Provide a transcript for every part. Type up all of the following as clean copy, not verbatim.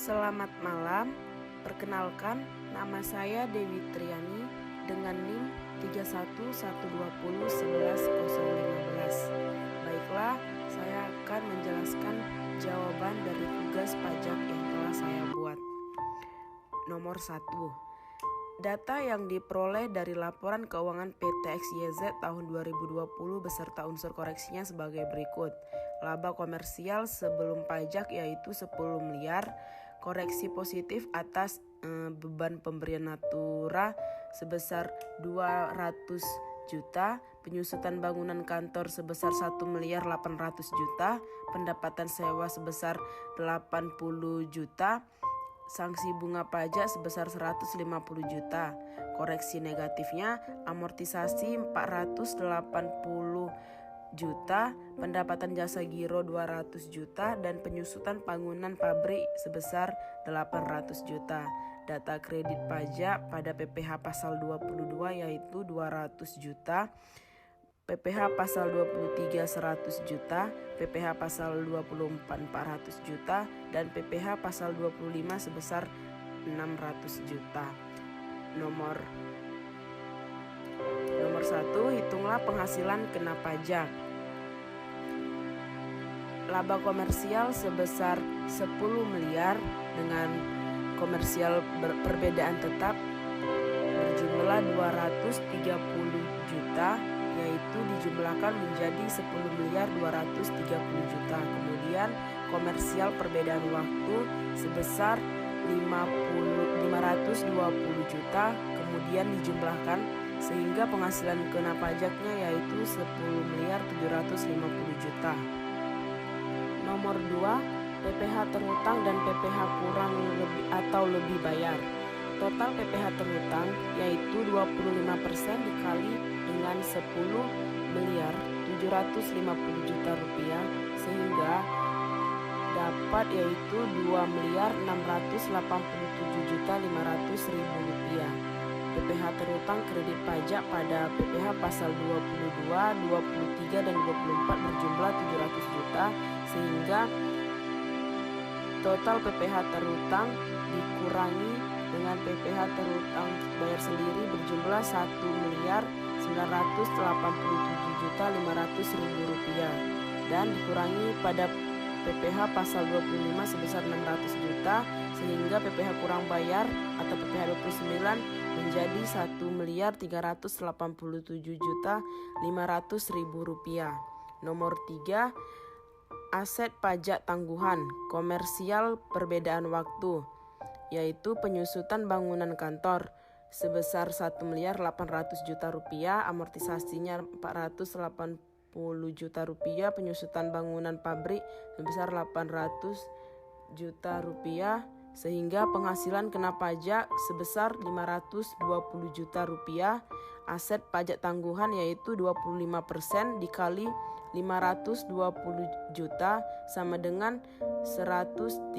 Selamat malam, perkenalkan nama saya Dewi Triani dengan NIM 3112011015. Baiklah, saya akan menjelaskan jawaban dari tugas pajak yang telah saya buat. Nomor 1. Data yang diperoleh dari laporan keuangan PT XYZ tahun 2020 beserta unsur koreksinya sebagai berikut. Laba komersial sebelum pajak yaitu 10 miliar, koreksi positif atas beban pemberian natura sebesar 200 juta, penyusutan bangunan kantor sebesar 1.800.000.000, pendapatan sewa sebesar 80 juta, sanksi bunga pajak sebesar 150 juta. Koreksi negatifnya amortisasi 480 juta, pendapatan jasa giro 200 juta, dan penyusutan bangunan pabrik sebesar 800 juta. Data kredit pajak pada PPh pasal 22 yaitu 200 juta, PPh pasal 23 100 juta, PPh pasal 24 400 juta, dan PPh pasal 25 sebesar 600 juta. Nomor 1, hitunglah penghasilan kena pajak. Laba komersial sebesar 10 miliar dengan komersial perbedaan tetap berjumlah 230 juta, yaitu dijumlahkan menjadi 10.230 juta. Kemudian komersial perbedaan waktu sebesar 520 juta, kemudian dijumlahkan sehingga penghasilan kena pajaknya yaitu 10.750 juta. Nomor 2, PPh terhutang dan PPh kurang lebih atau lebih bayar. Total PPh terhutang yaitu 25% dikali dengan 10.750 juta rupiah sehingga dapat yaitu 2.687.500.000 rupiah. PPh terhutang kredit pajak pada PPh pasal 22, 23 dan 24 berjumlah 700 juta sehingga total PPh terhutang dikurangi dengan PPh terhutang bayar sendiri berjumlah 1.987.500.000 rupiah dan dikurangi pada PPh pasal 25 sebesar 600 juta sehingga PPh kurang bayar atau PPh 29 menjadi 1.387.500.000 rupiah. Nomor 3, aset pajak tangguhan komersial perbedaan waktu yaitu penyusutan bangunan kantor sebesar 1.800.000.000 rupiah, amortisasinya 480 juta rupiah, penyusutan bangunan pabrik sebesar 800 juta rupiah sehingga penghasilan kena pajak sebesar 520 juta rupiah. Aset pajak tangguhan yaitu 25% dikali 520 juta sama dengan 130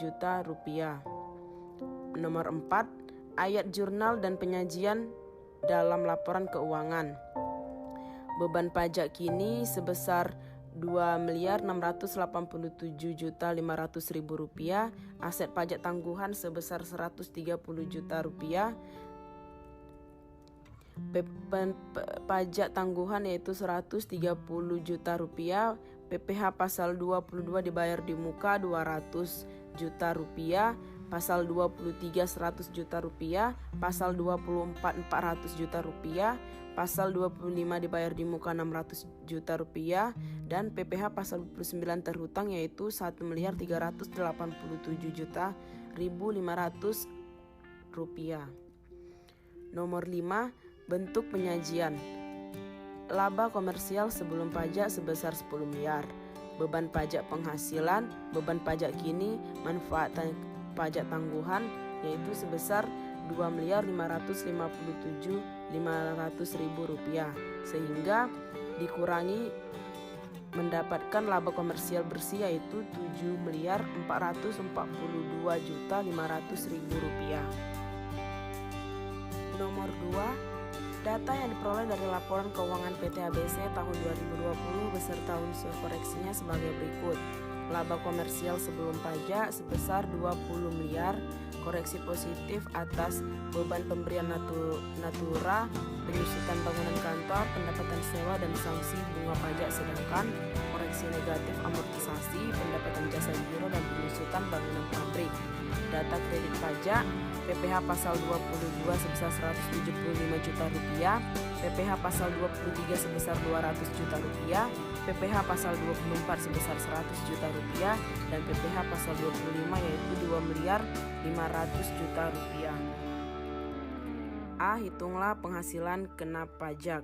juta rupiah. Nomor 4, ayat jurnal dan penyajian dalam laporan keuangan. Beban pajak kini sebesar 2.687.500.000 rupiah, aset pajak tangguhan sebesar 130 juta rupiah, pajak tangguhan yaitu 130 juta rupiah, PPh pasal 22 dibayar di muka 200 juta rupiah, pasal 23 100 juta rupiah, pasal 24 400 juta rupiah, pasal 25 dibayar di muka 600 juta rupiah, dan PPh pasal 29 terhutang yaitu 1.387.500.000 rupiah. Nomor 5, bentuk penyajian. Laba komersial sebelum pajak sebesar 10 miliar. Beban pajak penghasilan, beban pajak kini, manfaat pajak tangguhan yaitu sebesar 2.557.500.000 rupiah sehingga dikurangi mendapatkan laba komersial bersih yaitu 7.442.500.000 rupiah. Nomor 2, data yang diperoleh dari laporan keuangan PT ABC tahun 2020 beserta unsur koreksinya sebagai berikut. laba komersial sebelum pajak sebesar 20 miliar, koreksi positif atas beban pemberian natura, penyusutan bangunan kantor, pendapatan sewa dan sanksi bunga pajak, sedangkan koreksi negatif amortisasi, pendapatan jasa giro dan penyusutan bangunan pabrik. Data kredit pajak, PPh pasal 22 sebesar 175 juta rupiah, PPh pasal 23 sebesar 200 juta rupiah, PPh pasal 24 sebesar 100 juta rupiah, dan PPh pasal 25 yaitu 2 miliar 500 juta rupiah. A. Hitunglah penghasilan kena pajak.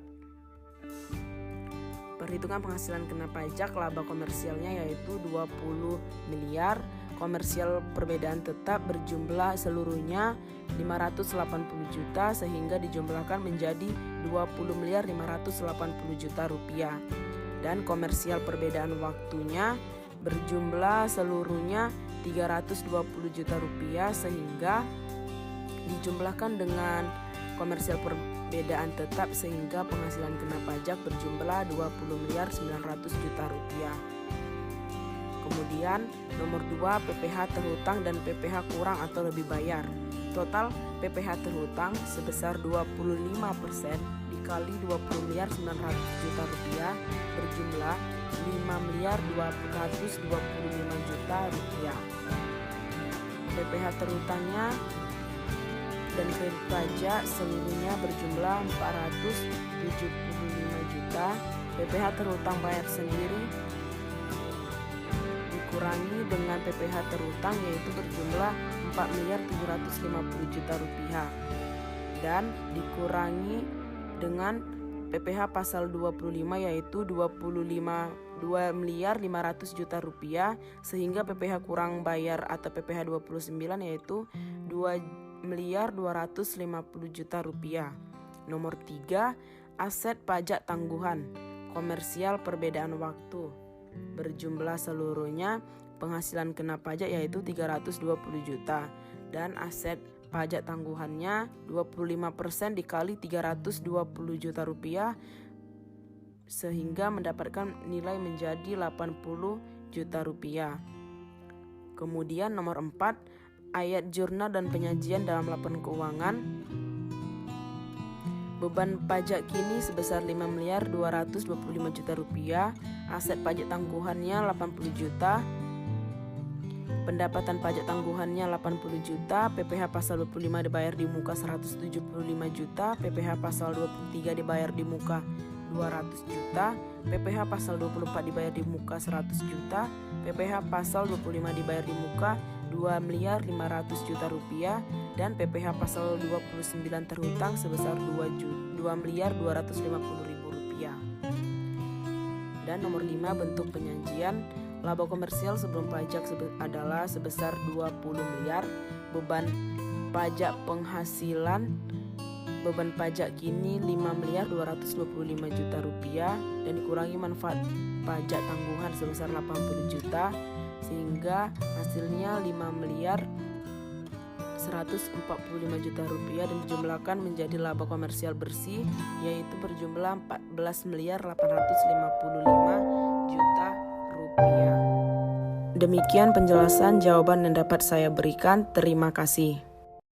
Perhitungan penghasilan kena pajak laba komersialnya yaitu 20 miliar, komersial perbedaan tetap berjumlah seluruhnya 580 juta sehingga dijumlahkan menjadi 20 miliar 580 juta rupiah. Dan komersial perbedaan waktunya berjumlah seluruhnya 320 juta rupiah sehingga dijumlahkan dengan komersial perbedaan tetap sehingga penghasilan kena pajak berjumlah 20 miliar 900 juta rupiah. Kemudian nomor 2, PPh terhutang dan PPh kurang atau lebih bayar. Total PPh terhutang sebesar 25% dikali 20 miliar 900 juta rupiah berjumlah 5 miliar 225 juta rupiah. PPh terhutangnya dan kredit pajak seluruhnya berjumlah 475 juta. PPh terhutang bayar sendiri dikurangi dengan PPh terhutang yaitu berjumlah 4 miliar 750 juta rupiah dan dikurangi dengan PPh pasal 25 yaitu 2 miliar 500 juta rupiah sehingga PPh kurang bayar atau PPh 29 yaitu 2 miliar 250 juta rupiah. Nomor 3, aset pajak tangguhan komersial perbedaan waktu berjumlah seluruhnya penghasilan kena pajak yaitu 320 juta dan aset pajak tangguhannya 25% dikali 320 juta rupiah sehingga mendapatkan nilai menjadi 80 juta rupiah. Kemudian nomor 4, ayat jurnal dan penyajian dalam laporan keuangan. Beban pajak kini sebesar 5 miliar 225 juta rupiah, aset pajak tangguhannya 80 juta, pendapatan pajak tangguhannya 80 juta, PPh pasal 25 dibayar di muka 175 juta, PPh pasal 23 dibayar di muka 200 juta, PPh pasal 24 dibayar di muka 100 juta, PPh pasal 25 dibayar di muka 2 miliar 500 juta rupiah dan PPh pasal 29 terhutang sebesar 2 miliar 250 ribu rupiah. Dan nomor 5, bentuk penyajian. Laba komersial sebelum pajak adalah sebesar 20 miliar, beban pajak penghasilan beban pajak kini 5 miliar 225 juta rupiah dan dikurangi manfaat pajak tangguhan sebesar 80 juta sehingga hasilnya 5 miliar 145 juta rupiah dan dijumlahkan menjadi laba komersial bersih yaitu berjumlah 14 miliar 855 juta rupiah. Demikian penjelasan jawaban yang dapat saya berikan. Terima kasih.